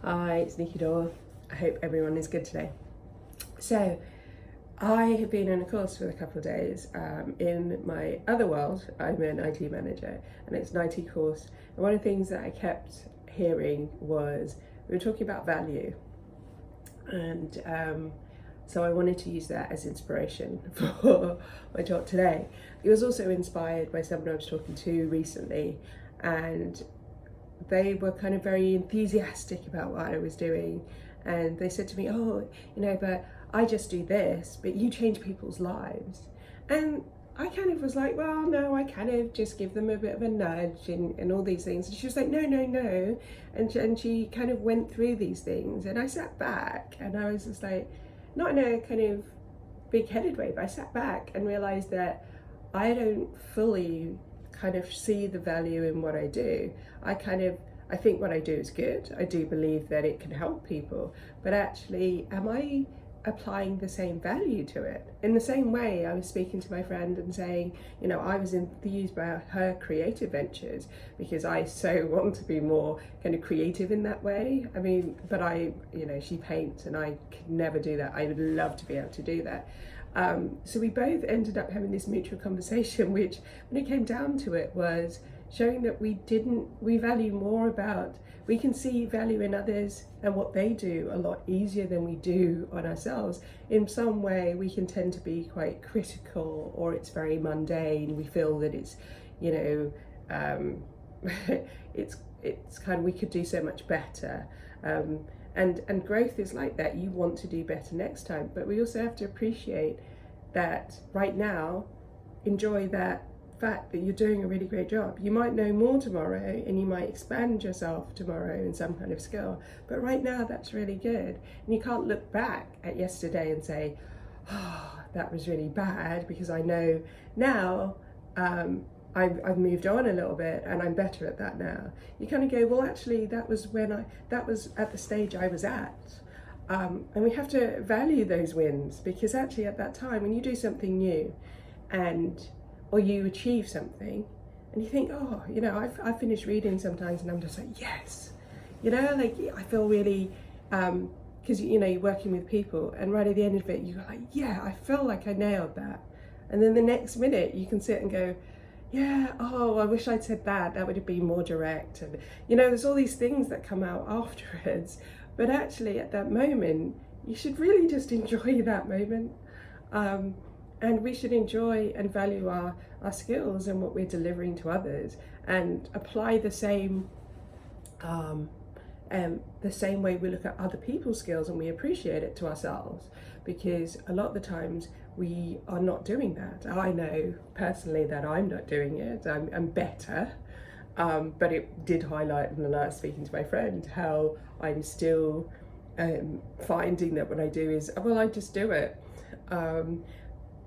Hi, it's Nikki Dore. I hope everyone is good today. So, I have been in a course for a couple of days. In my other world, I'm an IT manager, and it's an IT course. And one of the things that I kept hearing was we were talking about value, and so I wanted to use that as inspiration for my talk today. It was also inspired by someone I was talking to recently, and they were kind of very enthusiastic about what I was doing, and they said to me, "Oh, but I just do this, but you change people's lives." And I kind of was like, "Well, no, I kind of just give them a bit of a nudge and all these things." And she was like, "No, no, no," and she kind of went through these things, and I sat back and I was just like, not in a kind of big-headed way, but I sat back and realized that I don't fully kind of see the value in what I do. I think what I do is good. I do believe that it can help people, but actually, am I applying the same value to it? In the same way, I was speaking to my friend and saying, I was enthused by her creative ventures because I so want to be more kind of creative in that way. I mean, but she paints and I could never do that. I would love to be able to do that. So we both ended up having this mutual conversation, which, when it came down to it, was showing that we value more we can see value in others and what they do a lot easier than we do on ourselves. In some way, we can tend to be quite critical, or it's very mundane. We feel that it's, it's kind of, we could do so much better. And growth is like that. You want to do better next time, but we also have to appreciate that right now, enjoy that fact that you're doing a really great job. You might know more tomorrow and you might expand yourself tomorrow in some kind of skill, but right now that's really good. And you can't look back at yesterday and say, "Oh, that was really bad," because I know now I've moved on a little bit and I'm better at that now. You kind of go, well, actually, that was at the stage I was at. And we have to value those wins, because actually at that time, when you do something new or you achieve something and you think, oh, I finish reading sometimes and I'm just like, yes, I feel really, because you're working with people, and right at the end of it, you're like, yeah, I feel like I nailed that. And then the next minute you can sit and go, yeah, oh, I wish I'd said that. That would have been more direct. And, there's all these things that come out afterwards. But actually, at that moment, you should really just enjoy that moment. And we should enjoy and value our skills and what we're delivering to others, and apply the same way we look at other people's skills and we appreciate it to ourselves, because a lot of the times we are not doing that. I know personally that I'm not doing it. I'm better, but it did highlight in the last speaking to my friend how I'm still finding that what I do is, well, I just do it.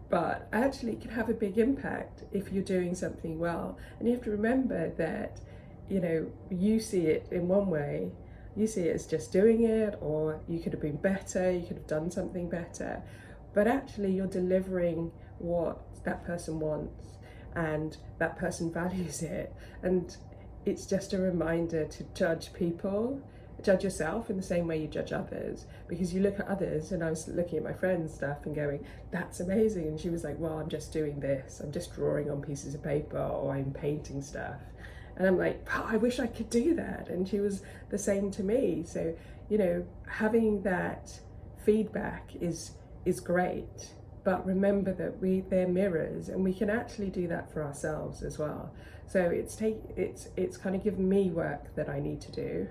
But actually it can have a big impact if you're doing something well. And you have to remember that, you see it in one way, you see it as just doing it, or you could have been better, you could have done something better. But actually you're delivering what that person wants, and that person values it. And it's just a reminder to judge yourself in the same way you judge others, because you look at others, and I was looking at my friend's stuff and going, that's amazing, and she was like, well, I'm just doing this, I'm just drawing on pieces of paper, or I'm painting stuff, and I'm like, wow, I wish I could do that. And she was the same to me. So having that feedback is great, but remember that they're mirrors, and we can actually do that for ourselves as well. So it's kind of given me work that I need to do,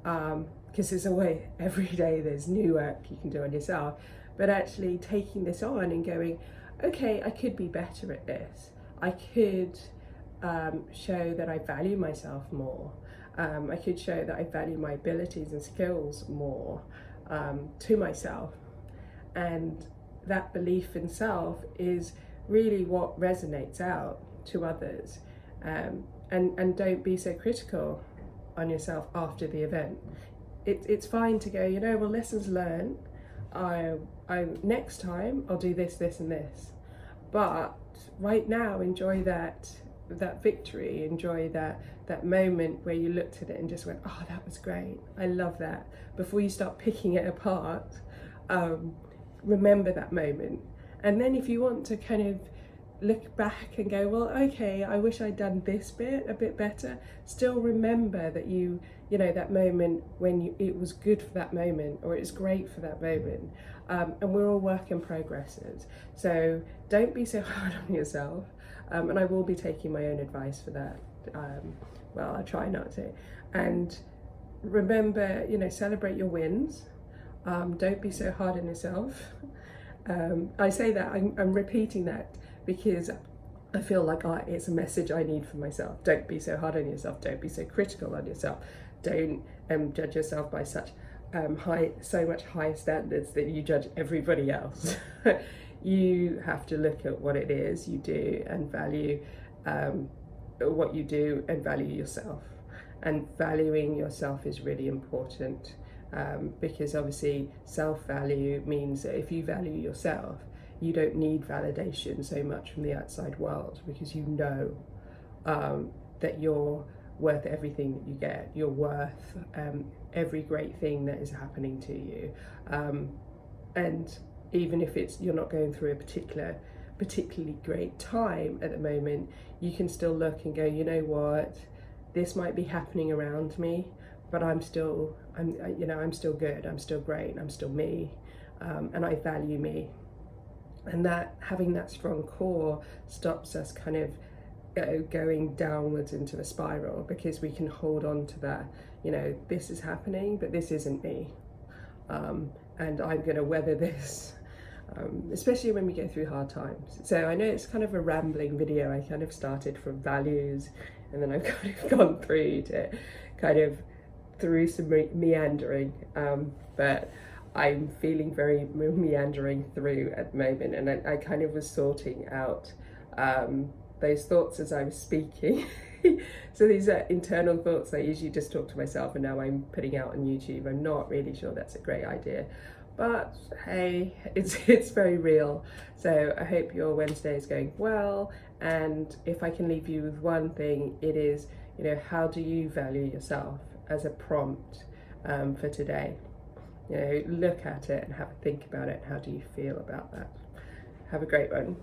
because there's a way, every day there's new work you can do on yourself, but actually taking this on and going, okay, I could be better at this. I could show that I value myself more. I could show that I value my abilities and skills more to myself. And that belief in self is really what resonates out to others. And don't be so critical on yourself after the event. It's fine to go, well, lessons learned. I next time I'll do this, this, and this. But right now, enjoy that that victory, enjoy that moment where you looked at it and just went, oh, that was great, I love that. Before you start picking it apart, remember that moment. And then if you want to kind of look back and go, well, okay, I wish I'd done this bit a bit better, still remember that you know, that moment when it was good for that moment, or it's great for that moment. And we're all work in progresses, so don't be so hard on yourself. And I will be taking my own advice for that. Well, I'll try not to. And remember, you know, celebrate your wins. Don't be so hard on yourself. I say that, I'm repeating that because I feel like it's a message I need for myself. Don't be so hard on yourself. Don't be so critical on yourself. Don't judge yourself by so much higher standards that you judge everybody else. You have to look at what it is you do and value what you do, and value yourself. And valuing yourself is really important, because obviously self-value means that if you value yourself, you don't need validation so much from the outside world, because you know that you're worth everything that you get. You're worth every great thing that is happening to you. And even if you're not going through a particularly great time at the moment, you can still look and go, you know what, this might be happening around me, but I'm still good, I'm still great, I'm still me, and I value me. And that, having that strong core, stops us kind of going downwards into the spiral, because we can hold on to that, you know, this is happening, but this isn't me, and I'm going to weather this, especially when we go through hard times. So I know it's kind of a rambling video. I kind of started from values, and then I've kind of gone through some meandering, but I'm feeling very meandering through at the moment, and I kind of was sorting out those thoughts as I was speaking. So these are internal thoughts I usually just talk to myself, and now I'm putting out on YouTube. I'm not really sure that's a great idea, but hey, it's very real. So I hope your Wednesday is going well, and if I can leave you with one thing, it is, you know, how do you value yourself, as a prompt for today. You know, look at it and have a think about it. How do you feel about that? Have a great one.